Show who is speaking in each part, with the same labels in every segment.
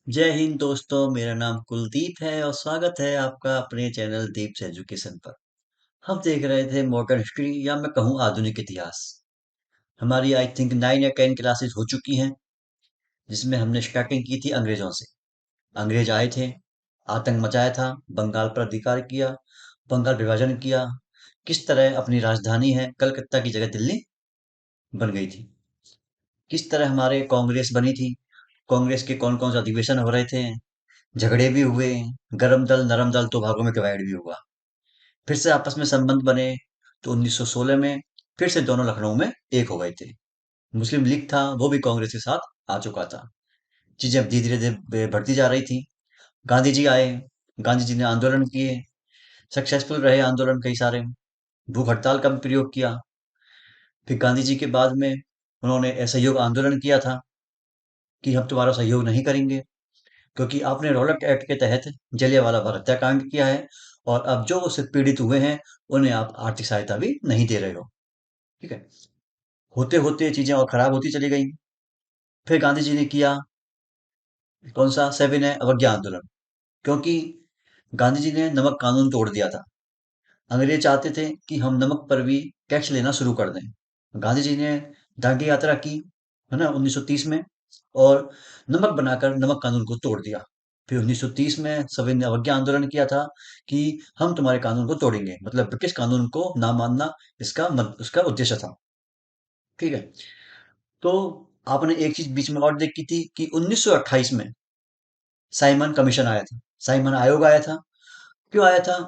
Speaker 1: जय हिंद दोस्तों, मेरा नाम कुलदीप है और स्वागत है आपका अपने चैनल दीप्स एजुकेशन पर। हम देख रहे थे मॉडर्न हिस्ट्री या मैं कहूँ आधुनिक इतिहास। हमारी आई थिंक 9 या 10 क्लासेस हो चुकी हैं, जिसमें हमने स्टार्टिंग की थी अंग्रेजों से। अंग्रेज आए थे, आतंक मचाया था, बंगाल पर अधिकार किया, बंगाल विभाजन किया। किस तरह अपनी राजधानी है कलकत्ता की जगह दिल्ली बन गई थी। किस तरह हमारे कांग्रेस बनी थी, कांग्रेस के कौन कौन से अधिवेशन हो रहे थे, झगड़े भी हुए, गरम दल नरम दल दो भागों में डिवाइड भी हुआ। फिर से आपस में संबंध बने तो 1916 में फिर से दोनों लखनऊ में एक हो गए थे। मुस्लिम लीग था, वो भी कांग्रेस के साथ आ चुका था। चीजें अब धीरे धीरे बढ़ती जा रही थी। गांधी जी आए, गांधी जी ने आंदोलन किए, सक्सेसफुल रहे आंदोलन कई सारे। भूख हड़ताल का भी प्रयोग किया। फिर गांधी जी के बाद में उन्होंने असहयोग आंदोलन किया था कि हम तुम्हारा सहयोग नहीं करेंगे, क्योंकि आपने रॉलेट एक्ट के तहत जलियांवाला बाग हत्याकांड किया है और अब जो उससे पीड़ित हुए हैं उन्हें आप आर्थिक सहायता भी नहीं दे रहे हो। ठीक है। होते होते चीजें और खराब होती चली गई। फिर गांधी जी ने किया कौन सा सेवन है अवज्ञा आंदोलन, क्योंकि गांधी जी ने नमक कानून तोड़ दिया था। अंग्रेज चाहते थे कि हम नमक पर भी टैक्स लेना शुरू कर दें। गांधी जी ने दांडी यात्रा की, है ना, 1930 में, और नमक बनाकर नमक कानून को तोड़ दिया। फिर 1930 में सभी ने अवज्ञा आंदोलन किया था कि हम तुम्हारे कानून को तोड़ेंगे, मतलब ब्रिटिश कानून को ना मानना, उसका उद्देश्य था। ठीक है। तो आपने एक चीज बीच में और देखी थी कि 1928 में साइमन कमीशन आया था, साइमन आयोग आया था। क्यों आया था?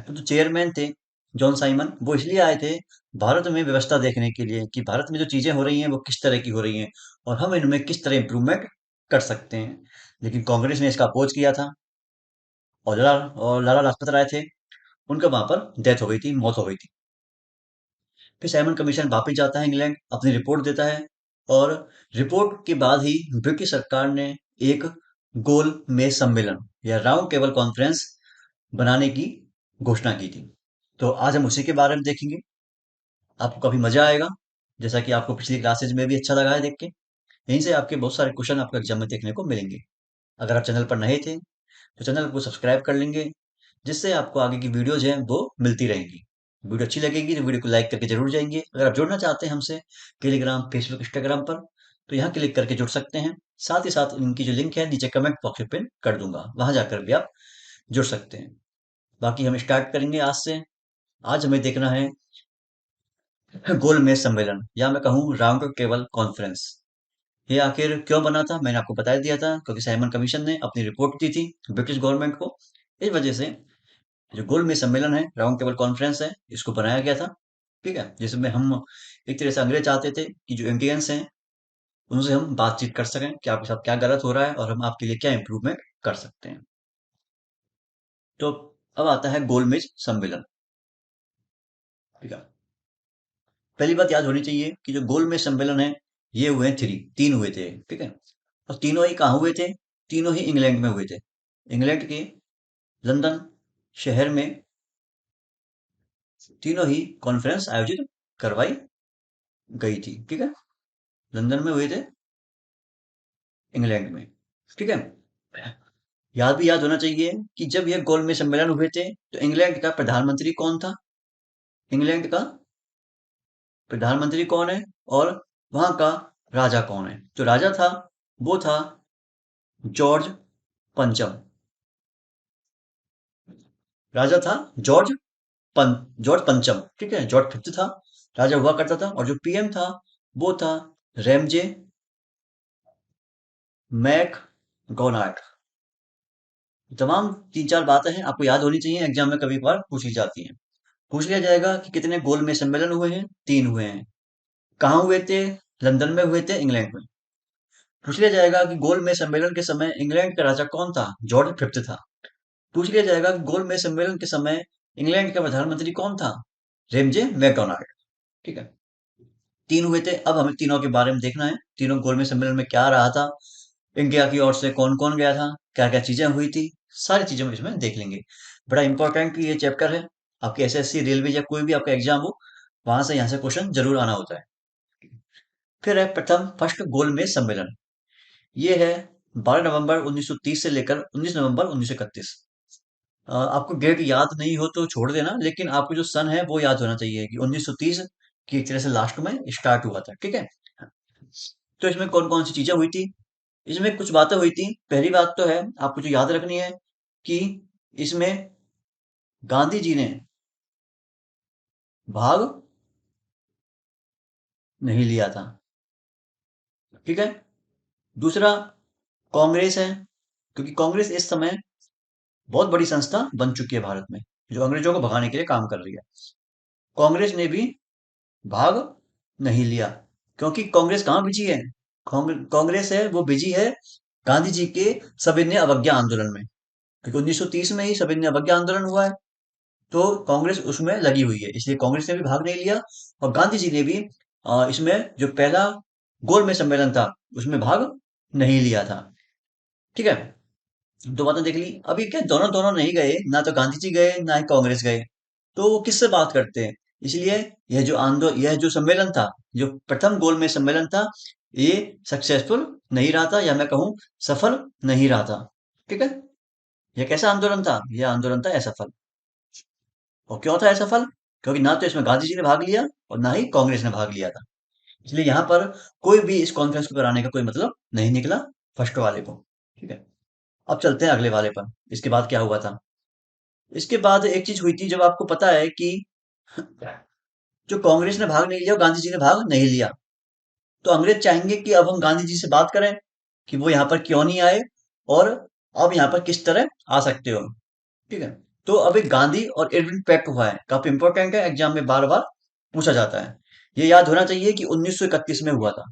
Speaker 1: तो जो चेयरमैन थे जॉन साइमन, वो इसलिए आए थे भारत में व्यवस्था देखने के लिए कि भारत में जो चीजें हो रही हैं वो किस तरह की हो रही हैं और हम इनमें किस तरह इम्प्रूवमेंट कर सकते हैं। लेकिन कांग्रेस ने इसका अपोज किया था और लाला लाजपत राय थे, उनका वहां पर डेथ हो गई थी, मौत हो गई थी। फिर साइमन कमीशन वापस जाता है इंग्लैंड, अपनी रिपोर्ट देता है, और रिपोर्ट के बाद ही ब्रिटिश सरकार ने एक गोल मेज सम्मेलन या राउंड टेबल कॉन्फ्रेंस बनाने की घोषणा की थी। तो आज हम उसी के बारे में देखेंगे। आपको काफी मजा आएगा, जैसा कि आपको पिछली क्लासेज में भी अच्छा लगा है देख के। यहीं से आपके बहुत सारे क्वेश्चन आपको एग्जाम में देखने को मिलेंगे। अगर आप चैनल पर नए थे तो चैनल को सब्सक्राइब कर लेंगे, जिससे आपको आगे की वीडियोज हैं वो मिलती रहेंगी। वीडियो अच्छी लगेगी तो वीडियो को लाइक करके जरूर जाएंगे। अगर आप जुड़ना चाहते हैं हमसे टेलीग्राम, फेसबुक, इंस्टाग्राम पर, तो यहाँ क्लिक करके जुड़ सकते हैं। साथ ही साथ इनकी जो लिंक है नीचे कमेंट बॉक्स में पिन कर दूंगा, वहां जाकर भी आप जुड़ सकते हैं। बाकी हम स्टार्ट करेंगे आज से। आज हमें देखना है गोल मेज सम्मेलन या मैं कहूँ राउंड टेबल कॉन्फ्रेंस। ये आखिर क्यों बना था मैंने आपको बता दिया था, क्योंकि साइमन कमीशन ने अपनी रिपोर्ट दी थी ब्रिटिश गवर्नमेंट को। इस वजह से जो गोल मेज सम्मेलन है, राउंड टेबल कॉन्फ्रेंस है, इसको बनाया गया था। ठीक है, जिसमें हम एक तरह से अंग्रेज चाहते थे कि जो इंडियंस हैं उनसे हम बातचीत कर सकें कि आपके साथ क्या गलत हो रहा है और हम आपके लिए क्या इम्प्रूवमेंट कर सकते हैं। तो अब आता है गोल मेज सम्मेलन। ठीक है। पहली बात याद होनी चाहिए कि जो गोल मेज सम्मेलन है, ये हुए हैं तीन हुए थे। ठीक है। और तीनों ही कहाँ हुए थे? तीनों ही इंग्लैंड में हुए थे। इंग्लैंड के लंदन शहर में तीनों ही कॉन्फ्रेंस आयोजित करवाई गई थी। ठीक है। लंदन में हुए थे, इंग्लैंड में। ठीक है। याद भी याद होना चाहिए कि जब यह गोलमेज सम्मेलन हुए थे तो इंग्लैंड का प्रधानमंत्री कौन था? इंग्लैंड का प्रधानमंत्री कौन है और वहां का राजा कौन है? जो राजा था वो था जॉर्ज पंचम। राजा था जॉर्ज जॉर्ज पंचम। ठीक है, जॉर्ज फिफ्थ था, राजा हुआ करता था। और जो पीएम था वो था रेमजे मैक डोनाल्ड। तमाम तीन चार बातें हैं, आपको याद होनी चाहिए, एग्जाम में कभी कभार पूछ ली जाती हैं। पूछ लिया जाएगा कि कितने गोल में सम्मेलन हुए हैं? तीन हुए हैं। कहाँ हुए थे? लंदन में हुए थे, इंग्लैंड में। पूछ लिया जाएगा कि गोल में सम्मेलन के समय इंग्लैंड का राजा कौन था? जॉर्ज फिफ्थ था। पूछ लिया जाएगा कि गोल में सम्मेलन के समय इंग्लैंड का प्रधानमंत्री कौन था? Ramsay MacDonald. ठीक है। तीन हुए थे, अब हमें तीनों के बारे में देखना है। तीनों गोल में सम्मेलन में क्या रहा था, इंडिया की ओर से कौन कौन गया था, क्या क्या चीजें हुई थी, सारी चीजें हम इसमें देख लेंगे। बड़ा इंपॉर्टेंट ये चैप्टर है। आपके एसएससी, रेलवे या कोई भी आपका एग्जाम हो, वहां से यहाँ से क्वेश्चन जरूर आना होता है। फिर है प्रथम फर्स्ट गोल में सम्मेलन। ये है 12 नवंबर 1930 से लेकर 19 नवंबर 1931। आपको डेट याद नहीं हो तो छोड़ देना, लेकिन आपको जो सन है वो याद होना चाहिए कि 1930 की एक तरह से लास्ट में स्टार्ट हुआ था, ठीक है। तो इसमें कौन कौन सी चीजें हुई थी? इसमें कुछ बातें हुई थी। पहली बात तो है, आपको जो याद रखनी है कि इसमें गांधी जी ने भाग नहीं लिया था, ठीक है। दूसरा, कांग्रेस है, क्योंकि कांग्रेस इस समय बहुत बड़ी संस्था बन चुकी है भारत में, जो अंग्रेजों को भगाने के लिए काम कर रही है। कांग्रेस ने भी भाग नहीं लिया, क्योंकि कांग्रेस कहाँ बिजी है? कांग्रेस है वो बिजी है गांधी जी के सविनय अवज्ञा आंदोलन में, क्योंकि 1930 में ही सविनय अवज्ञा आंदोलन हुआ है। तो कांग्रेस उसमें लगी हुई है, इसलिए कांग्रेस ने भी भाग नहीं लिया। और गांधी जी ने भी इसमें जो पहला गोलमेज सम्मेलन था उसमें भाग नहीं लिया था, ठीक है। दो बातें देख ली। अभी क्या दोनों दोनों नहीं गए, ना तो गांधी जी गए ना ही कांग्रेस गए, तो वो किससे बात करते हैं? इसलिए यह जो सम्मेलन था, जो प्रथम गोलमेज सम्मेलन था, ये सक्सेसफुल नहीं रहा था, या मैं कहूँ सफल नहीं रहा था, ठीक है। यह कैसा आंदोलन था? यह आंदोलन था असफल। और क्यों था असफल? क्योंकि ना तो इसमें गांधी जी ने भाग लिया और ना ही कांग्रेस ने भाग लिया था। इसलिए यहाँ पर कोई भी इस कॉन्फ्रेंस को कराने का कोई मतलब नहीं निकला फर्स्ट वाले को, ठीक है। अब चलते हैं अगले वाले पर। इसके बाद क्या हुआ था? इसके बाद एक चीज हुई थी, जब आपको पता है कि जो कांग्रेस ने भाग नहीं लिया और गांधी जी ने भाग नहीं लिया, तो अंग्रेज चाहेंगे कि अब हम गांधी जी से बात करें कि वो यहाँ पर क्यों नहीं आए, और अब यहाँ पर किस तरह आ सकते हो, ठीक है। तो अब एक गांधी और इरविन पैक्ट हुआ है, काफी इंपॉर्टेंट है, एग्जाम में बार बार पूछा जाता है। ये याद होना चाहिए कि 1931 में हुआ था।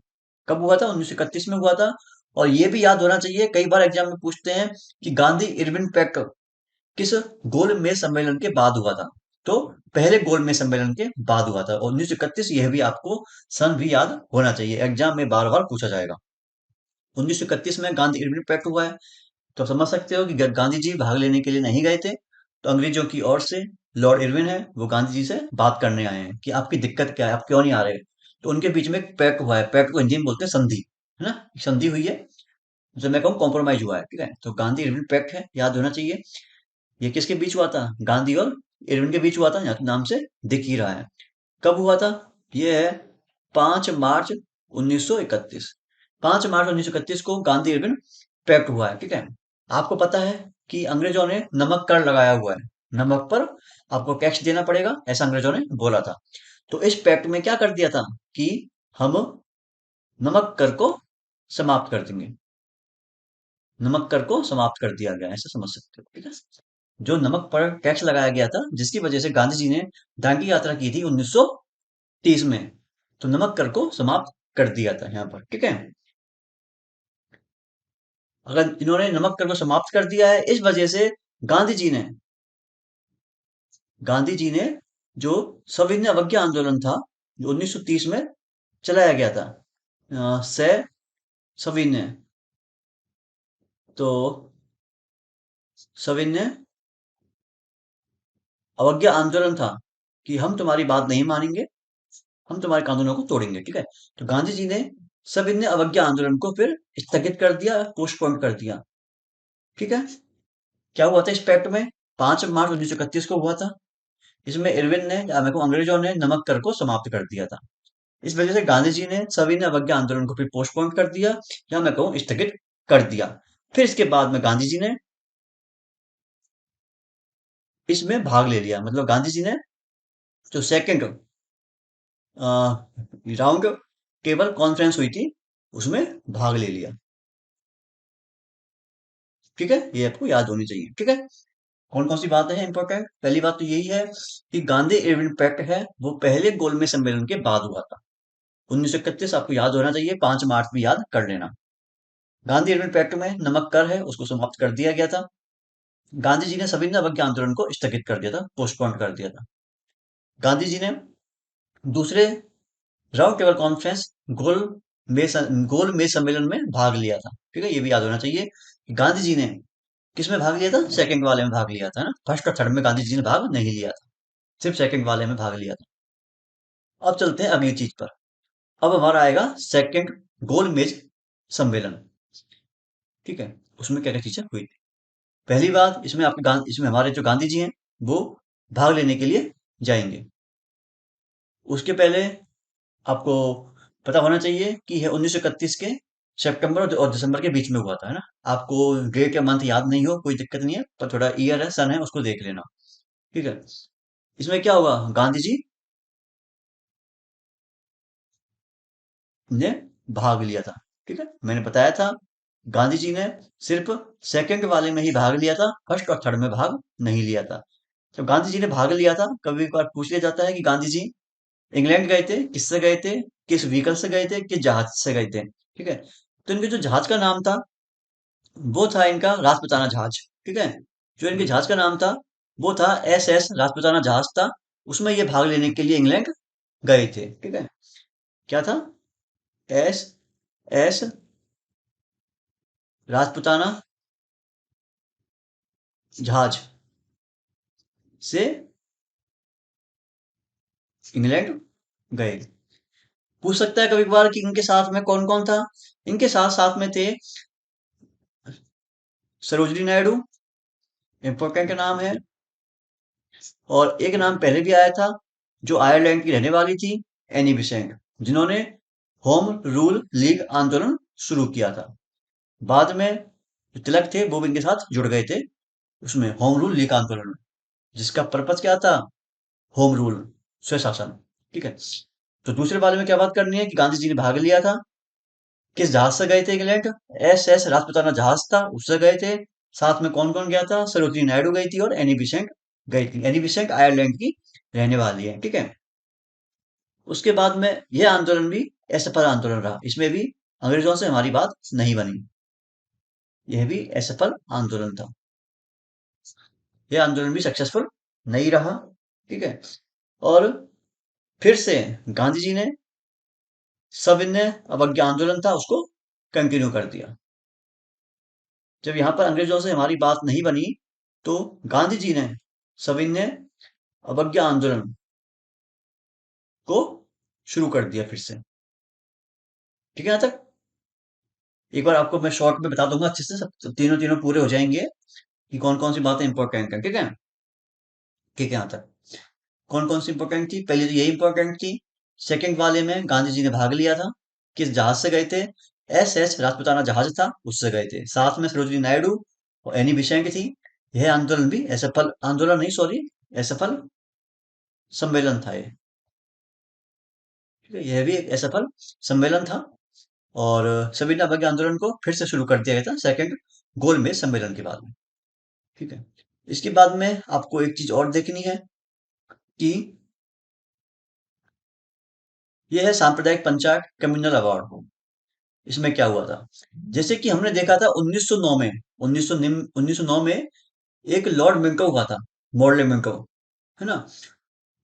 Speaker 1: कब हुआ था? 1931 में हुआ था। और ये भी याद होना चाहिए, कई बार एग्जाम में पूछते हैं कि गांधी इरविन पैक्ट किस गोलमेज सम्मेलन के बाद हुआ था। तो पहले गोलमेज सम्मेलन के बाद हुआ था 1931। यह भी आपको सन भी याद होना चाहिए, एग्जाम में बार बार पूछा जाएगा। 1931 में गांधी इरविन पैक्ट हुआ है। तो समझ सकते हो कि गांधी जी भाग लेने के लिए नहीं गए थे, तो अंग्रेजों की ओर से लॉर्ड इरविन है वो गांधी जी से बात करने आए हैं कि आपकी दिक्कत क्या है, आप क्यों नहीं आ रहे। तो उनके बीच में एक पैक्ट हुआ है, पैक्ट को हिंदी में बोलते हैं संधि, है ना। एक संधि हुई है, जो मैं कहूँ कॉम्प्रोमाइज हुआ है, ठीक है। तो गांधी इरविन पैक्ट है, याद होना चाहिए। ये किसके बीच हुआ था? गांधी और इरविन के बीच हुआ था, यहाँ के नाम से दिख ही रहा है। कब हुआ था? ये है 5 मार्च 1931। 5 मार्च 1931 को गांधी इरविन पैक्ट हुआ है, ठीक है। आपको पता है कि अंग्रेजों ने नमक कर लगाया हुआ है, नमक पर आपको टैक्स देना पड़ेगा, ऐसा अंग्रेजों ने बोला था। तो इस पैक्ट में क्या कर दिया था कि हम नमक कर को समाप्त कर देंगे। नमक कर को समाप्त कर दिया गया, ऐसा समझ सकते हो, ठीक है। जो नमक पर टैक्स लगाया गया था, जिसकी वजह से गांधी जी ने दांडी यात्रा की थी 1930 में, तो नमक कर को समाप्त कर दिया था यहाँ पर, ठीक है। अगर इन्होंने नमक कर को समाप्त कर दिया है, इस वजह से गांधी जी ने गांधी जी ने जो सविनय अवज्ञा आंदोलन था, जो 1930 में चलाया गया था, सविनय, तो सविनय अवज्ञा आंदोलन था कि हम तुम्हारी बात नहीं मानेंगे, हम तुम्हारे कानूनों को तोड़ेंगे, ठीक है। तो गांधी जी ने सविनय अवज्ञा आंदोलन को फिर स्थगित कर दिया, पोस्टपोन कर दिया, ठीक है। क्या हुआ था इस पैक्ट में? 5 मार्च 1931 को हुआ था। इसमें इरविन ने, या मेरे को अंग्रेजों ने, नमक कर को समाप्त कर दिया था। इस वजह से गांधी जी ने सविनय अवज्ञा आंदोलन को फिर पोस्टपोन कर दिया, या मैं कहूँ स्थगित कर दिया। फिर इसके बाद में गांधी जी ने इसमें भाग ले लिया, मतलब गांधी जी ने जो सेकंड राउंड टेबल कॉन्फ्रेंस हुई थी उसमें भाग ले लिया, ठीक है। ये आपको याद होनी चाहिए, ठीक है। कौन कौन सी बातें हैं इंपॉर्टेंट? पहली बात तो यही है कि गांधी इरविन पैक्ट है वो पहले गोलमेज सम्मेलन के बाद हुआ था, 1931। आपको याद होना चाहिए, 5 मार्च में याद कर लेना। गांधी इरविन पैक्ट में नमक कर है उसको समाप्त कर दिया गया था। गांधी जी ने सविनय अवज्ञा आंदोलन को स्थगित कर दिया था, पोस्टपोन कर दिया था। गांधी जी ने दूसरे राउंड टेबल कॉन्फ्रेंस, गोल गोल मेज सम्मेलन में भाग लिया था, ठीक है। ये भी याद होना चाहिए कि गांधी जी ने किसमें भाग लिया था? सेकंड वाले में भाग लिया था ना, फर्स्ट और थर्ड में गांधी जी ने भाग नहीं लिया था, सिर्फ सेकंड वाले में भाग लिया था। अब चलते हैं अगली चीज पर। अब हमारा आएगा सेकंड गोल मेज सम्मेलन। ठीक है। उसमें क्या क्या चीजें हुई थी। पहली बात, इसमें आपके इसमें हमारे जो गांधी जी हैं वो भाग लेने के लिए जाएंगे। उसके पहले आपको पता होना चाहिए कि यह 1931 के सितंबर और दिसंबर के बीच में हुआ था, है ना। आपको डेट या मंथ याद नहीं हो कोई दिक्कत नहीं है, पर थोड़ा ईयर है, सन है, उसको देख लेना। ठीक है। इसमें क्या होगा, गांधी जी ने भाग लिया था। ठीक है, मैंने बताया था गांधी जी ने सिर्फ सेकंड वाले में ही भाग लिया था, फर्स्ट और थर्ड में भाग नहीं लिया था। तो गांधी जी ने भाग लिया था, कभी कभार पूछ लिया जाता है कि गांधी जी इंग्लैंड गए थे, किससे गए थे, किस व्हीकल से गए थे, किस जहाज से गए थे। ठीक है। तो इनके जो जहाज का नाम था वो था इनका राजपुताना जहाज। ठीक है। जो इनके जहाज का नाम था वो था SS राजपुताना जहाज था। उसमें ये भाग लेने के लिए इंग्लैंड गए थे। ठीक है। क्या था, SS राजपुताना जहाज से इंग्लैंड गए। पूछ सकता है कभी कभार कि इनके साथ में कौन कौन था। इनके साथ साथ में थे सरोजनी नायडू, इंपॉर्टेंट नाम है। और एक नाम पहले भी आया था जो आयरलैंड की रहने वाली थी, एनी बिसेंट, जिन्होंने होम रूल लीग आंदोलन शुरू किया था। बाद में जो तिलक थे वो भी इनके साथ जुड़ गए थे उसमें, होम रूल लीग आंदोलन में, जिसका पर्पज क्या था, होम रूल, स्वशासन। ठीक है। तो दूसरे बारे में क्या बात करनी है कि गांधी जी ने भाग लिया था, किस जहाज से गए थे इंग्लैंड, SS राजपुताना जहाज था, उससे गए थे। साथ में कौन कौन गया था, सरोजिनी नायडू गई थी और एनी बिसेंट गई थी। एनी बिसेंट आयरलैंड की रहने वाली है। ठीक है। उसके बाद में यह आंदोलन भी असफल आंदोलन रहा, इसमें भी अंग्रेजों से हमारी बात नहीं बनी। यह भी असफल आंदोलन था, यह आंदोलन भी सक्सेसफुल नहीं रहा। ठीक है। और फिर से गांधी जी ने सविनय अवज्ञा आंदोलन था उसको कंटिन्यू कर दिया। जब यहां पर अंग्रेजों से हमारी बात नहीं बनी तो गांधी जी ने सविनय अवज्ञा आंदोलन को शुरू कर दिया फिर से। ठीक है। यहाँ तक एक बार आपको मैं शॉर्ट में बता दूंगा अच्छे से, सब तीनों तीनों पूरे हो जाएंगे कि कौन कौन सी बातें इंपॉर्टेंट है। ठीक है। ठीक है। यहाँ तक कौन कौन सी इंपॉर्टेंट थी, पहले तो यही इंपॉर्टेंट थी। सेकंड वाले में गांधी जी ने भाग लिया था, किस जहाज से गए थे, SS राजपुताना जहाज था, उससे गए थे। साथ में सरोजिनी नायडू और एनी बेसेंट थी। यह आंदोलन भी असफल आंदोलन नहीं, सॉरी, असफल सम्मेलन था ये। ठीक है। यह भी एक असफल सम्मेलन था। और सविनय अवज्ञा आंदोलन को फिर से शुरू कर दिया गया था सेकंड गोलमेज सम्मेलन के बाद में। ठीक है। इसके बाद में आपको एक चीज और देखनी है कि यह है सांप्रदायिक पंचायत कम्युनल अवार्ड। इसमें क्या हुआ था, जैसे कि हमने देखा था 1909 में, 1909 में एक लॉर्ड मिंटो हुआ था, मॉर्ले मिंटो, है ना।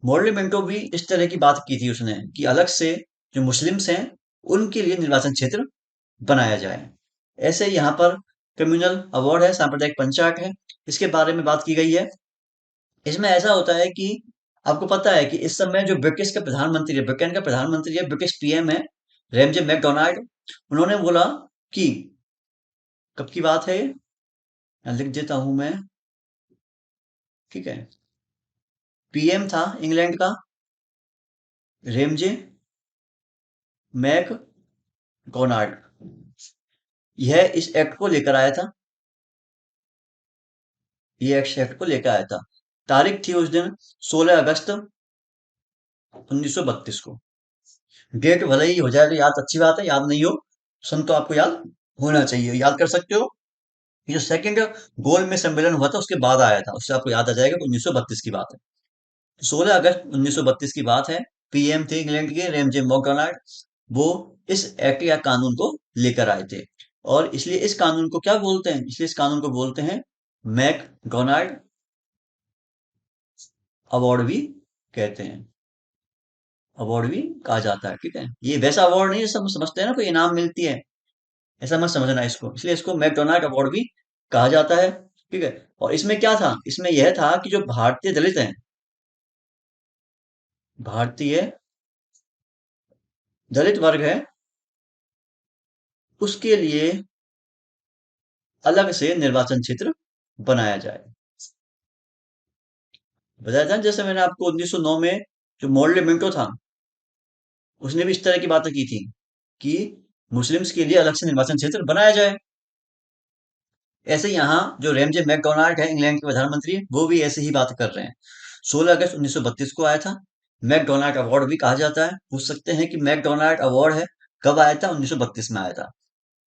Speaker 1: मॉर्ले मिंटो भी इस तरह की बात की थी उसने कि अलग से जो मुस्लिम्स हैं उनके लिए निर्वाचन क्षेत्र बनाया जाए। ऐसे यहाँ पर कम्युनल अवार्ड है, सांप्रदायिक पंचायत है, इसके बारे में बात की गई है। इसमें ऐसा होता है कि आपको पता है कि इस समय जो ब्रिटिश का प्रधानमंत्री है, ब्रिटेन का प्रधानमंत्री है, ब्रिटिश PM है, रेमजे मैकडोनाल्ड। उन्होंने बोला कि, कब की बात है ये, यहाँ लिख देता हूं मैं। ठीक है। PM था इंग्लैंड का रेमजे मैकडोनाल्ड। यह इस एक्ट को लेकर आया था, ये एक्ट को लेकर आया था। तारीख थी उस दिन 16 अगस्त 1932 को। डेट भले ही हो जाए तो याद अच्छी बात है, याद नहीं हो सन तो आपको याद होना चाहिए, याद कर सकते हो। ये जो सेकंड गोल में सम्मेलन हुआ था उसके बाद आया था, उससे आपको याद आ जाएगा कि 1932 की बात है। 16 अगस्त 1932 की बात है। PM थे इंग्लैंड के रेमजे मैकडोनाल्ड। वो इस एक्ट या कानून को लेकर आए थे। और इसलिए इस कानून को क्या बोलते हैं, इसलिए इस कानून को बोलते हैं मैकडोनाल्ड अवार्ड भी कहते हैं, अवार्ड भी कहा जाता है। ठीक है। ये वैसा अवार्ड नहीं जैसा हम समझते हैं ना, कोई इनाम मिलती है, ऐसा मत समझना इसको, इसलिए इसको मैकडोनाल्ड अवार्ड भी कहा जाता है। ठीक है। और इसमें क्या था, इसमें यह था कि जो भारतीय दलित हैं, भारतीय दलित वर्ग है, उसके लिए अलग से निर्वाचन क्षेत्र बनाया जाए। बताया था ना, जैसे मैंने आपको 1909 में जो मॉडल मिंटो था, उसने भी इस तरह की बातें की थी कि मुस्लिम्स के लिए अलग से निर्वाचन क्षेत्र बनाया जाए। ऐसे यहाँ जो रेमजे मैकडोनाल्ड है, इंग्लैंड के प्रधानमंत्री, वो भी ऐसे ही बात कर रहे हैं। 16 अगस्त 1932 को आया था मैकडोनाल्ड अवार्ड भी कहा जाता है। पूछ सकते हैं कि मैकडोनाल्ड अवार्ड है, कब आया था? 1932 में आया था।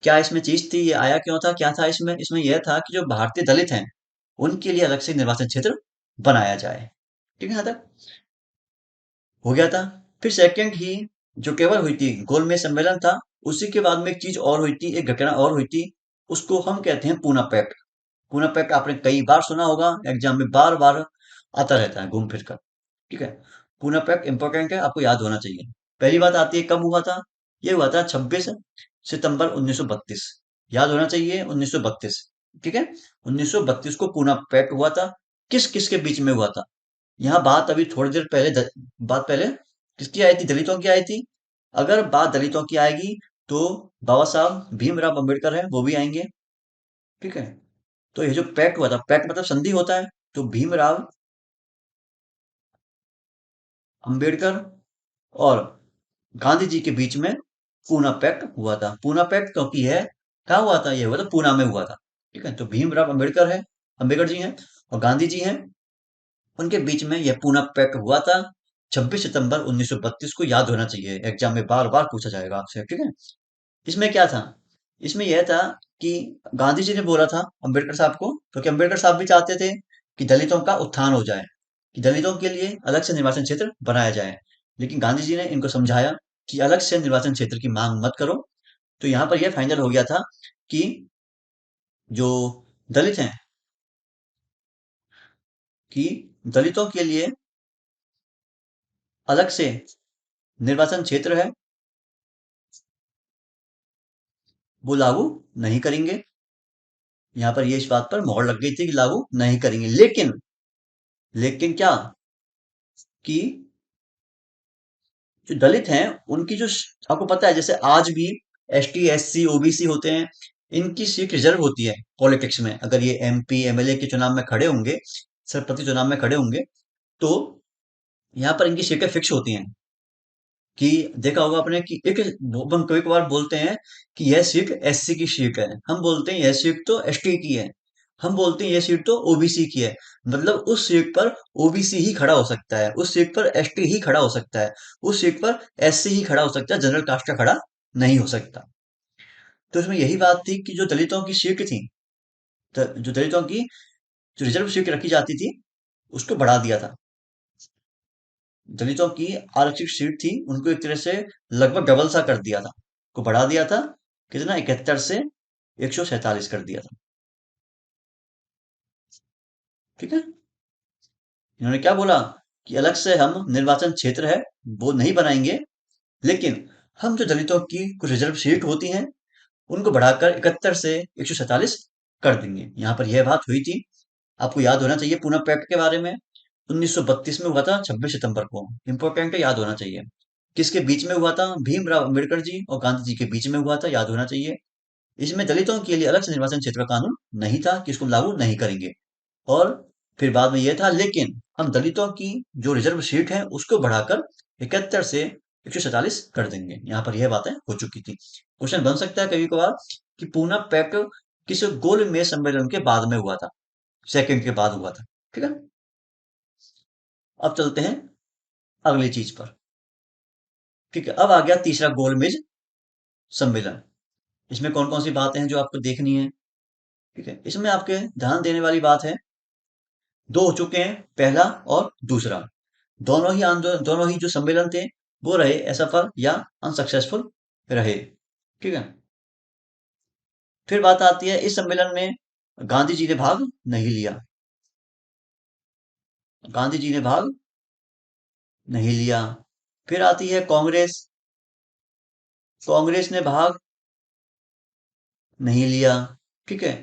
Speaker 1: क्या इसमें चीज थी, ये आया क्यों था, क्या था इसमें? इसमें यह था कि जो भारतीय दलित हैं, उनके लिए अलग से निर्वाचन क्षेत्र बनाया जाए। ठीक है, यहाँ तक हो गया था। फिर सेकंड ही जो केवल हुई थी गोलमेज सम्मेलन था, उसी के बाद में एक चीज और हुई थी, एक घटना और हुई थी। उसको हम कहते हैं पूना पैक्ट। पूना पैक्ट आपने कई बार सुना होगा, एग्जाम में बार बार आता रहता है घूम फिर कर। ठीक है, पूना पैक्ट इंपॉर्टेंट है, आपको याद होना चाहिए। पहली बात आती है कब हुआ था? ये हुआ था 26 सितंबर 1932। याद होना चाहिए 1932। ठीक है, 1932 को पूना पैक्ट हुआ था। किस किस के बीच में हुआ था? यहाँ बात अभी थोड़ी देर पहले बात पहले किसकी आई थी? दलितों की आई थी। अगर बात दलितों की आएगी तो बाबा साहब भीमराव अंबेडकर है, वो भी आएंगे। ठीक है, तो ये जो पैक्ट हुआ था, पैक्ट मतलब संधि होता है, तो भीमराव अंबेडकर और गांधी जी के बीच में पूना पैक्ट हुआ था। पूना पैक्ट क्योंकि है, कहाँ हुआ था? ये हुआ था पूना में हुआ था। ठीक है, तो भीमराव अंबेडकर है, अंबेडकर जी हैं, और गांधी जी हैं, उनके बीच में यह पूना पैक्ट हुआ था 26 सितंबर 1932 को। याद होना चाहिए, एग्जाम में बार बार पूछा जाएगा आपसे। ठीक है, इसमें क्या था? इसमें यह था कि गांधी जी ने बोला था अंबेडकर साहब को, क्योंकि अंबेडकर साहब भी चाहते थे कि दलितों का उत्थान हो जाए, कि दलितों के लिए अलग से निर्वाचन क्षेत्र बनाया जाए। लेकिन गांधी जी ने इनको समझाया कि अलग से निर्वाचन क्षेत्र की मांग मत करो। तो यहाँ पर यह फाइनल हो गया था कि जो दलित हैं, कि दलितों के लिए अलग से निर्वाचन क्षेत्र है, वो लागू नहीं करेंगे। यहाँ पर ये इस बात पर मोहर लग गई थी कि लागू नहीं करेंगे। लेकिन क्या कि जो दलित हैं, उनकी जो आपको पता है, जैसे आज भी एसटी एससी ओबीसी होते हैं, इनकी सीट रिजर्व होती है पॉलिटिक्स में। अगर ये एमपी एमएलए के चुनाव में खड़े होंगे, सरपंच चुनाव में खड़े होंगे, तो यहाँ पर इनकी सीटें फिक्स होती हैं। कि देखा होगा आपने कि एक हम कभी कभार बोलते हैं कि यह सीट एससी की सीट है, हम बोलते हैं यह सीट तो एसटी की है, हम बोलते हैं यह सीट तो ओबीसी की है। मतलब उस सीट पर ओबीसी ही खड़ा हो सकता है, उस सीट पर एसटी ही खड़ा हो सकता है, उस सीट पर एससी ही खड़ा हो सकता है, जनरल कास्ट का खड़ा नहीं हो सकता। तो इसमें यही बात थी कि जो दलितों की सीट थी, जो दलितों की जो रिजर्व सीट रखी जाती थी, उसको बढ़ा दिया था। दलितों की आरक्षित सीट थी, उनको एक तरह से लगभग डबल सा कर दिया था, को बढ़ा दिया था। कितना? 71 से 147 कर दिया था। ठीक है, इन्होंने क्या बोला कि अलग से हम निर्वाचन क्षेत्र है वो नहीं बनाएंगे, लेकिन हम जो दलितों की कुछ रिजर्व सीट होती हैं, उनको बढ़ाकर 71 से 147 कर देंगे। यहाँ पर यह बात हुई थी। आपको याद होना चाहिए पूना पैक्ट के बारे में, 1932 में हुआ था 26 सितंबर को। इंपॉर्टेंट है, याद होना चाहिए। किसके बीच में हुआ था? भीमराव अंबेडकर जी और गांधी जी के बीच में हुआ था, याद होना चाहिए। इसमें दलितों के लिए अलग से निर्वाचन क्षेत्र का कानून नहीं था कि इसको लागू नहीं करेंगे। और फिर बाद में यह था, लेकिन हम दलितों की जो रिजर्व सीट है उसको बढ़ाकर 71 से 147 कर देंगे। यहाँ पर यह बातें हो चुकी थी। क्वेश्चन बन सकता है कभी कभार कि पूना पैक्ट किस गोल मेज सम्मेलन के बाद में हुआ था, सेकंड के बाद हुआ था। ठीक है, अब चलते हैं अगली चीज पर। ठीक है, अब आ गया तीसरा गोल मेज सम्मेलन। इसमें कौन कौन सी बातें हैं जो आपको देखनी है? ठीक है, इसमें आपके ध्यान देने वाली बात है, दो हो चुके हैं, पहला और दूसरा। दोनों ही आंदोलन, दोनों ही जो सम्मेलन थे, वो रहे असफल या अनसक्सेसफुल रहे। ठीक है, फिर बात आती है इस सम्मेलन में गांधी जी ने भाग नहीं लिया। गांधी जी ने भाग नहीं लिया। फिर आती है कांग्रेस। कांग्रेस ने भाग नहीं लिया। ठीक है,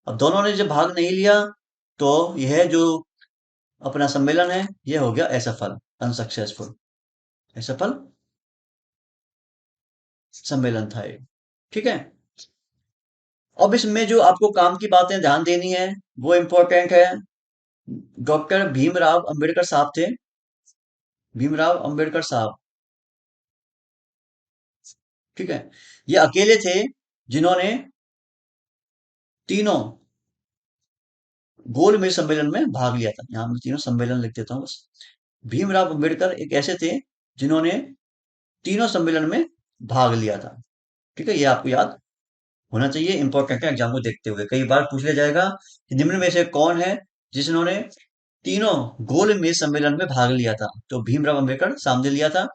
Speaker 1: अब दोनों ने जब भाग नहीं लिया, तो यह जो अपना सम्मेलन है, यह हो गया असफल, अनसक्सेसफुल। असफल सम्मेलन था ये। ठीक है, अब इसमें जो आपको काम की बातें ध्यान देनी है वो इम्पोर्टेंट है। डॉक्टर भीमराव अंबेडकर साहब थे। भीमराव अंबेडकर साहब, ठीक है। ये अकेले थे जिन्होंने तीनों गोल मेज सम्मेलन में भाग लिया था। यहाँ मैं तीनों सम्मेलन लिख देता हूँ बस। भीमराव अंबेडकर एक ऐसे थे जिन्होंने तीनों सम्मेलन में भाग लिया था। ठीक है, ये आपको याद होना चाहिए, इंपॉर्टेंट है एग्जाम को देखते हुए। कई बार पूछ लिया जाएगा कि निम्न में से कौन है जिन्होंने तीनों गोल मेज सम्मेलन में भाग लिया था। तो भीमराव अंबेडकर सामने लिया था।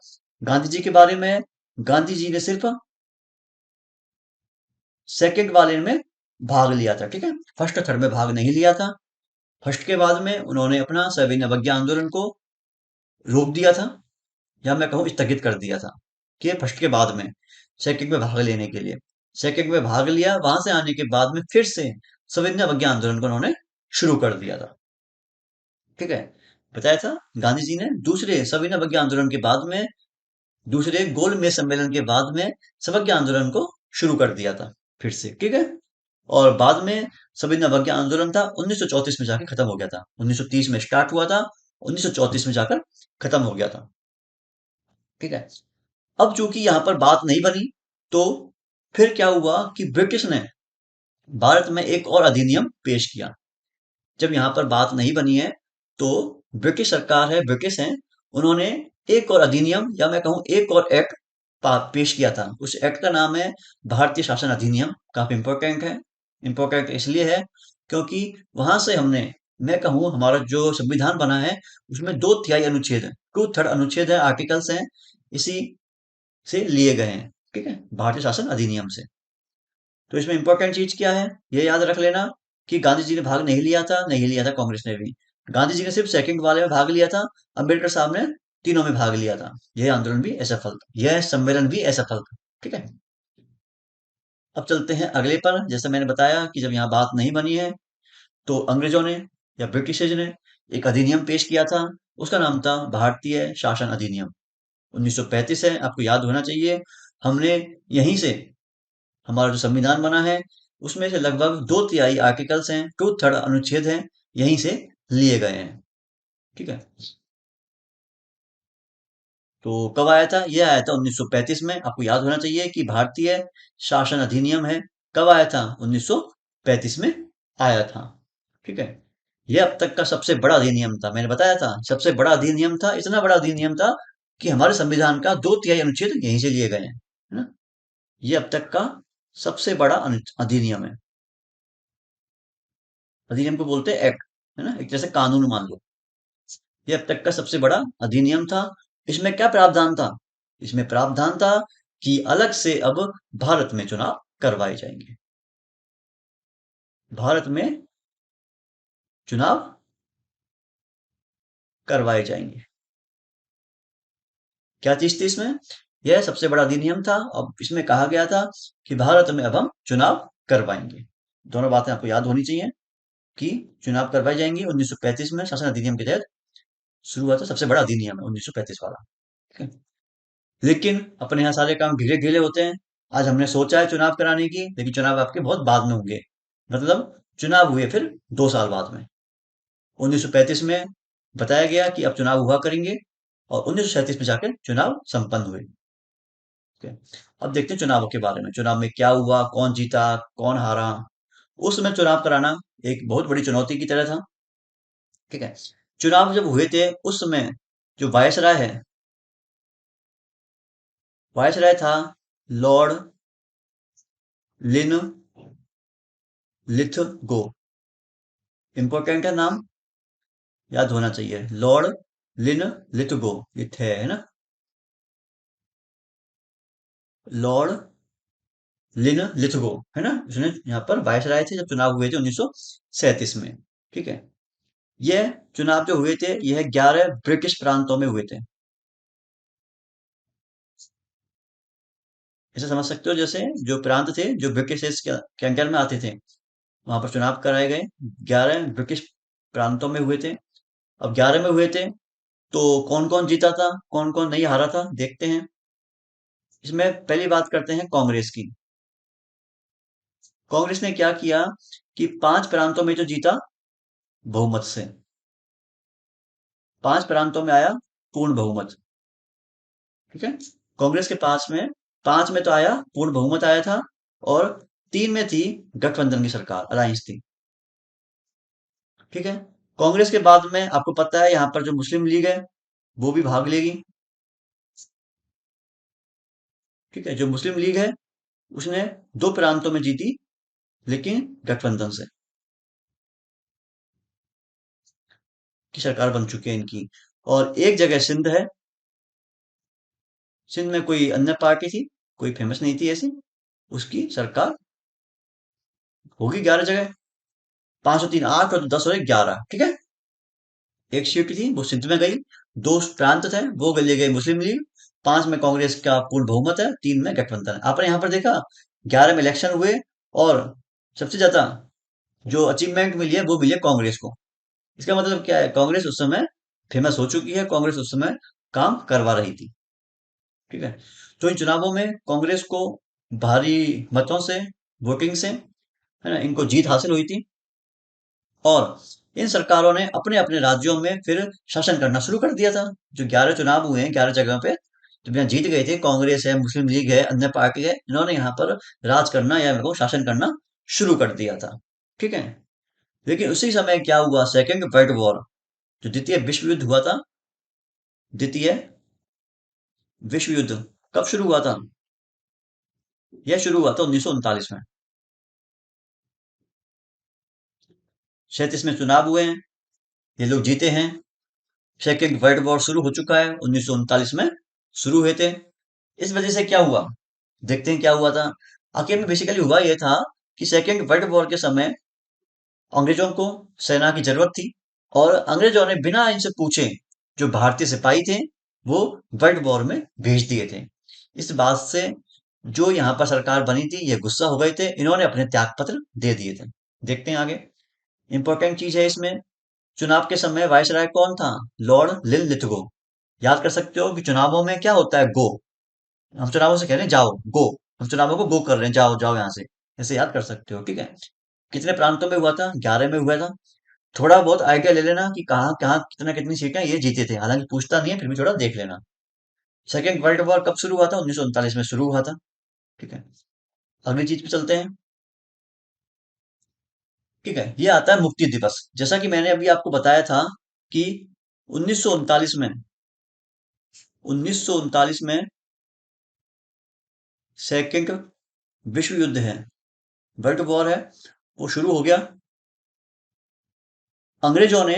Speaker 1: गांधी जी के बारे में, गांधी जी ने सिर्फ सेकंड वाले में भाग लिया था। ठीक है, फर्स्ट थर्ड में भाग नहीं लिया था। फर्स्ट के बाद में उन्होंने अपना सविनय अवज्ञा आंदोलन को रोक दिया था, या मैं कहूँ स्थगित कर दिया था, कि फर्स्ट के बाद में सेकंड में भाग लेने के लिए। सेकंड में भाग लिया, वहां से आने के बाद में फिर से सविनय अवज्ञा आंदोलन को उन्होंने शुरू कर दिया था। ठीक है, बताया था गांधी जी ने दूसरे सविनय अवज्ञा आंदोलन के बाद में, दूसरे गोल मेज सम्मेलन के बाद में सवज्ञा आंदोलन को शुरू कर दिया था फिर से। ठीक है, और बाद में सविनय अवज्ञा आंदोलन था 1934 में जाकर खत्म हो गया था। 1930 में स्टार्ट हुआ था, 1934 में जाकर खत्म हो गया था। ठीक है, अब चूंकि यहाँ पर बात नहीं बनी, तो फिर क्या हुआ कि ब्रिटिश ने भारत में एक और अधिनियम पेश किया। जब यहाँ पर बात नहीं बनी है, तो ब्रिटिश सरकार है, ब्रिटिश है, उन्होंने एक और अधिनियम, या मैं कहूँ एक और एक्ट पेश किया था। उस एक्ट का नाम है भारतीय शासन अधिनियम। काफी इंपॉर्टेंट है। इंपॉर्टेंट इसलिए है क्योंकि वहां से हमने, मैं कहूँ हमारा जो संविधान बना है उसमें 2/3 अनुच्छेद है, 2/3 अनुच्छेद है, आर्टिकल्स हैं, इसी से लिए गए हैं। ठीक है, भारतीय शासन अधिनियम से। तो इसमें इंपॉर्टेंट चीज क्या है, ये याद रख लेना कि गांधी जी ने भाग नहीं लिया था, नहीं लिया था कांग्रेस ने भी। गांधी जी ने सिर्फ सेकंड वाले में भाग लिया था, अंबेडकर साहब ने तीनों में भाग लिया था। यह आंदोलन भी असफल था, यह सम्मेलन भी असफल था। ठीक है, अब चलते हैं अगले पर। जैसे मैंने बताया कि जब यहाँ बात नहीं बनी है, तो अंग्रेजों ने या ब्रिटिशर्स ने एक अधिनियम पेश किया था। उसका नाम था भारतीय शासन अधिनियम। 1935 है, आपको याद होना चाहिए। हमने यहीं से, हमारा जो संविधान बना है उसमें से लगभग 2/3 आर्टिकल्स हैं, 2/3 अनुच्छेद हैं, यहीं से लिए गए हैं। ठीक है, तो कब आया था? यह आया था 1935 में। आपको याद होना चाहिए कि भारतीय शासन अधिनियम है, कब आया था? 1935 में आया था। ठीक है, यह अब तक का सबसे बड़ा अधिनियम था। मैंने बताया था सबसे बड़ा अधिनियम था, इतना बड़ा अधिनियम था कि हमारे संविधान का 2/3 अनुच्छेद यहीं से लिए गए हैं, है ना। ये अब तक का सबसे बड़ा अधिनियम है। अधिनियम को बोलते हैं एक्ट, है ना, एक जैसे कानून मान लो। ये अब तक का सबसे बड़ा अधिनियम था। इसमें क्या प्रावधान था? इसमें प्रावधान था कि अलग से अब भारत में चुनाव करवाए जाएंगे। भारत में चुनाव करवाए जाएंगे। क्या चीज थी इसमें? यह सबसे बड़ा अधिनियम था। अब इसमें कहा गया था कि भारत में अब हम चुनाव करवाएंगे। दोनों बातें आपको याद होनी चाहिए कि चुनाव करवाई जाएंगी। 1935 में शासन अधिनियम के तहत शुरू हुआ था, सबसे बड़ा अधिनियम है 1935 वाला। ठीक है? लेकिन अपने यहाँ सारे काम ढीले ढीले होते हैं। आज हमने सोचा है चुनाव कराने की, लेकिन चुनाव आपके बहुत बाद में होंगे। मतलब चुनाव हुए फिर 2 साल बाद में। 1935 में बताया गया कि अब चुनाव हुआ करेंगे, और 1937 में जाकर चुनाव संपन्न हुए। ठीक है? अब देखते हैं चुनावों के बारे में। चुनाव में क्या हुआ, कौन जीता, कौन हारा। उस समय चुनाव कराना एक बहुत बड़ी चुनौती की तरह था। ठीक है, चुनाव जब हुए थे उस समय जो वायसराय है, वायसराय था लॉर्ड लिन लिथगो। इंपॉर्टेंट है नाम, याद होना चाहिए। लॉर्ड लिन लिथगो, ये थे, है ना, लॉर्ड लिन लिथगो, है ना। उसने यहाँ पर वायसराय थे जब चुनाव हुए थे 1937 में। ठीक है, यह चुनाव जो हुए थे यह 11 ब्रिटिश प्रांतों में हुए थे। ऐसे समझ सकते हो, जैसे जो प्रांत थे जो ब्रिटिश के अंडर में आते थे, वहां पर चुनाव कराए गए। 11 ब्रिटिश प्रांतों में हुए थे। अब 11 में हुए थे, तो कौन कौन जीता था, कौन कौन नहीं हारा था, देखते हैं। इसमें पहली बात करते हैं कांग्रेस की। कांग्रेस ने क्या किया कि 5 प्रांतों में जो जीता बहुमत से, 5 प्रांतों में आया पूर्ण बहुमत। ठीक है, कांग्रेस के पास में 5 में तो आया पूर्ण बहुमत आया था, और 3 में थी गठबंधन की सरकार, अलायंस थी। ठीक है, कांग्रेस के बाद में आपको पता है यहाँ पर जो मुस्लिम लीग है वो भी भाग लेगी। ठीक है, जो मुस्लिम लीग है उसने 2 प्रांतों में जीती, लेकिन गठबंधन से की सरकार बन चुकी है इनकी। और एक जगह सिंध है, सिंध में कोई अन्य पार्टी थी, कोई फेमस नहीं थी ऐसी, उसकी सरकार होगी 11 जगह। 5 और 3 8, और 10 और 11। ठीक है, एक सीट थी वो सिंध में गई, 2 प्रांत थे वो ले गई मुस्लिम लीग, 5 में कांग्रेस का पूर्ण बहुमत है, 3 में गठबंधन है। आपने यहाँ पर देखा 11 में इलेक्शन हुए, और सबसे ज्यादा जो अचीवमेंट मिली है वो मिली है कांग्रेस को। इसका मतलब क्या है, कांग्रेस उस समय फेमस हो चुकी है, कांग्रेस उस समय काम करवा रही थी। ठीक है, तो इन चुनावों में कांग्रेस को भारी मतों से, वोटिंग से, है ना, इनको जीत हासिल हुई थी। और इन सरकारों ने अपने अपने राज्यों में फिर शासन करना शुरू कर दिया था। जो 11 चुनाव हुए हैं 11 जगह पे, तो यहाँ जीत गए थे, कांग्रेस है, मुस्लिम लीग है, अन्य पार्टी है, इन्होंने यहाँ पर राज करना या इनको शासन करना शुरू कर दिया था। ठीक है, लेकिन उसी समय क्या हुआ, सेकेंड वर्ल्ड वॉर, जो द्वितीय विश्व युद्ध हुआ था, द्वितीय विश्व युद्ध कब शुरू हुआ था? यह शुरू हुआ था 1939 में। 37 में चुनाव हुए हैं, ये लोग जीते हैं, सेकेंड वर्ल्ड वॉर शुरू हो चुका है, 1939 में शुरू हुए थे। इस वजह से क्या हुआ, देखते हैं क्या हुआ था। आखिर में बेसिकली हुआ यह था कि सेकेंड वर्ल्ड वॉर के समय अंग्रेजों को सेना की जरूरत थी, और अंग्रेजों ने बिना इनसे पूछे जो भारतीय सिपाही थे वो वर्ल्ड वॉर में भेज दिए थे। इस बात से जो यहाँ पर सरकार बनी थी ये गुस्सा हो गए थे, इन्होंने अपने त्याग पत्र दे दिए थे। देखते हैं आगे, इंपॉर्टेंट चीज है इसमें, चुनाव के समय वायसराय कौन था? Lord Linlithgow. याद कर सकते हो कि चुनावों में क्या होता है, गो, हम चुनावों से कह रहे हैं जाओ गो, हम चुनावों को गो कर रहे हैं, जाओ जाओ यहाँ से, ऐसे याद कर सकते हो। ठीक है, कितने प्रांतों में हुआ था? 11 में हुआ था। थोड़ा बहुत आइडिया ले लेना कि कहाँ कहाँ कितना कितनी सीटें ये जीते थे, हालांकि पूछता नहीं है फिर भी थोड़ा देख लेना। सेकेंड वर्ल्ड वॉर कब शुरू हुआ था? 1939 में शुरू हुआ था। ठीक है, अगली चीज पे चलते हैं। ठीक है, ये आता है मुक्ति दिवस। जैसा कि मैंने अभी आपको बताया था कि 1939 में, 1939 में सेकेंड विश्व युद्ध है, वर्ल्ड वॉर है, वो शुरू हो गया। अंग्रेजों ने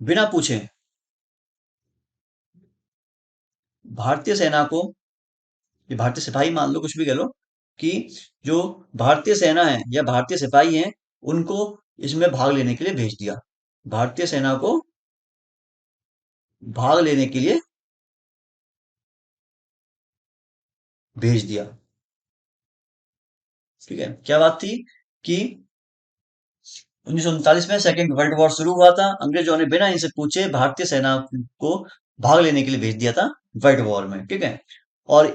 Speaker 1: बिना पूछे भारतीय सेना को, ये भारतीय सिपाही मान लो, कुछ भी कह लो, कि जो भारतीय सेना है या भारतीय सिपाही हैं उनको इसमें भाग लेने के लिए भेज दिया। भारतीय सेना को भाग लेने के लिए भेज दिया। ठीक है, क्या बात थी कि 1939 में सेकेंड वर्ल्ड वॉर शुरू हुआ था, अंग्रेजों ने बिना इनसे पूछे भारतीय सेना को भाग लेने के लिए भेज दिया था वर्ल्ड वॉर में। ठीक है, और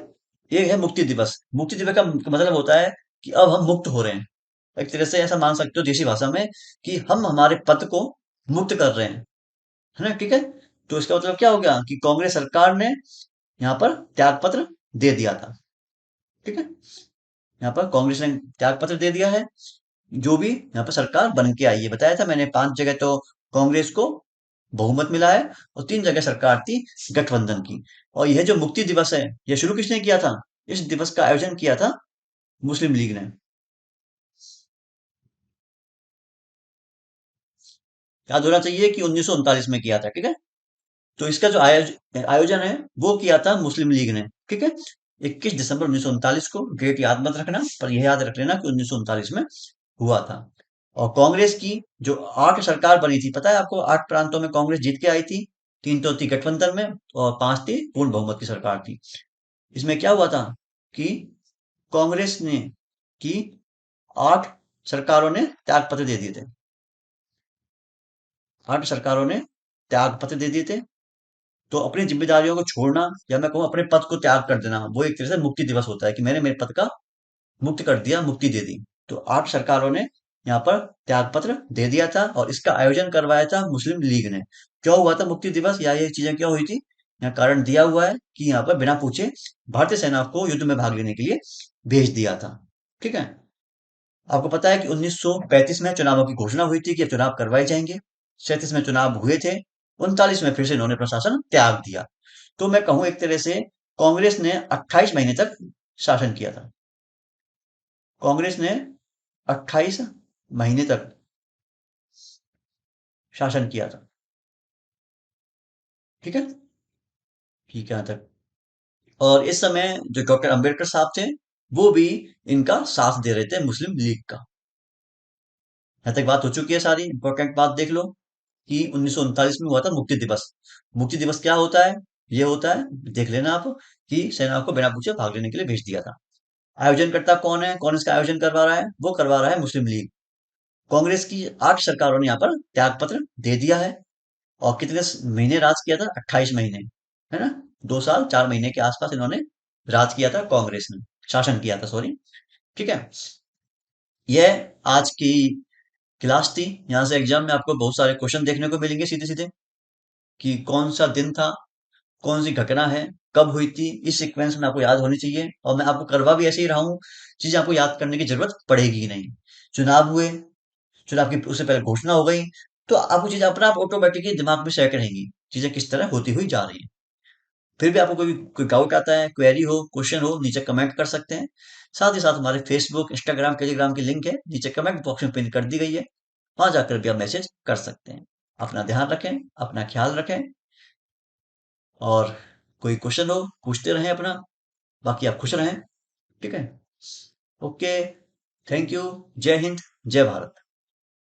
Speaker 1: ये है मुक्ति दिवस। मुक्ति दिवस का मतलब होता है कि अब हम मुक्त हो रहे हैं, एक तरह से ऐसा मान सकते हो देसी भाषा में, कि हम हमारे पद को मुक्त कर रहे हैं, है ना। ठीक है, तो इसका मतलब क्या हो गया कि कांग्रेस सरकार ने यहाँ पर त्याग पत्र दे दिया था। ठीक है, यहाँ पर कांग्रेस ने त्याग पत्र दे दिया है, जो भी यहाँ पर सरकार बन के आई है। बताया था मैंने 5 जगह तो कांग्रेस को बहुमत मिला है, और 3 जगह सरकार थी गठबंधन की। और यह जो मुक्ति दिवस है, यह शुरू किसने किया था? इस दिवस का आयोजन किया था मुस्लिम लीग ने। याद होना चाहिए कि 1939 में किया था। ठीक है, तो इसका जो आयोजन है वो किया था मुस्लिम लीग ने। ठीक है, 21 दिसंबर 1939 को, डेट याद मत रखना, पर यह याद रख लेना कि 1939 में हुआ था। और कांग्रेस की जो 8 सरकार बनी थी, पता है आपको, 8 प्रांतों में कांग्रेस जीत के आई थी, 3 तो थी गठबंधन में, और 5 थी पूर्ण बहुमत की सरकार थी। इसमें क्या हुआ था कि कांग्रेस ने की 8 सरकारों ने त्याग पत्र दे दिए थे, 8 सरकारों ने त्याग पत्र दे दिए थे। तो अपनी जिम्मेदारियों को छोड़ना, या मैं कहूँ अपने पद को त्याग कर देना, वो एक तरह से मुक्ति दिवस होता है कि मैंने मेरे पद का मुक्त कर दिया, मुक्ति दे दी। तो 8 सरकारों ने यहाँ पर त्याग पत्र दे दिया था और इसका आयोजन करवाया था मुस्लिम लीग ने। क्यों हुआ था मुक्ति दिवस, या ये चीजें क्यों हुई थी, यहाँ कारण दिया हुआ है कि यहाँ पर बिना पूछे भारतीय सेना को युद्ध में भाग लेने के लिए भेज दिया था। ठीक है। आपको पता है कि 1935 में चुनावों की घोषणा हुई थी कि अब चुनाव करवाए जाएंगे। 37 में चुनाव हुए थे। 39 में फिर से इन्होंने प्रशासन त्याग दिया। तो मैं कहूं एक तरह से कांग्रेस ने 28 महीने तक शासन किया था। कांग्रेस ने 28 महीने तक शासन किया था। ठीक है। ठीक है, यहाँ तक। और इस समय जो डॉक्टर अंबेडकर साहब थे, वो भी इनका साथ दे रहे थे, मुस्लिम लीग का। यहाँ तक बात हो चुकी है सारी। इंपॉर्टेंट बात देख लो कि 1939 में हुआ था मुक्ति दिवस। मुक्ति दिवस क्या होता है, ये होता है, देख लेना आप, कि सेना को बिना पूछे भाग लेने के लिए भेज दिया था। आयोजनकर्ता कौन है, कौन इसका आयोजन करवा रहा है, वो करवा रहा है मुस्लिम लीग। कांग्रेस की 8 सरकारों ने यहाँ पर त्याग पत्र दे दिया है। और कितने महीने राज किया था, 28 महीने, है ना। 2 साल 4 महीने के आसपास इन्होंने राज किया था, कांग्रेस ने शासन किया था, सॉरी। ठीक है। यह आज की क्लास थी। यहाँ से एग्जाम में आपको बहुत सारे क्वेश्चन देखने को मिलेंगे सीधे सीधे, कि कौन सा दिन था, कौन सी घटना है, कब हुई थी, इस सीक्वेंस में आपको याद होनी चाहिए। और मैं आपको करवा भी ऐसे ही रहा हूँ, चीजें आपको याद करने की जरूरत पड़ेगी ही नहीं। चुनाव हुए, चुनाव की उससे पहले घोषणा हो गई, तो आपको चीजें अपना आप ऑटोमेटिकली दिमाग में सेट रहेंगी, चीजें किस तरह होती हुई जा रही हैं। फिर भी आपको कोई डाउट आता है, क्वेरी हो, क्वेश्चन हो, नीचे कमेंट कर सकते हैं। साथ ही साथ हमारे फेसबुक, इंस्टाग्राम, टेलीग्राम की लिंक है नीचे कमेंट बॉक्स में पिन कर दी गई है। वहां जाकर भी आप मैसेज कर सकते हैं। अपना ध्यान रखें, अपना ख्याल रखें, और कोई क्वेश्चन हो पूछते रहें अपना। बाकी आप खुश रहें। ठीक है। ओके। Thank you. जय हिंद। जय भारत।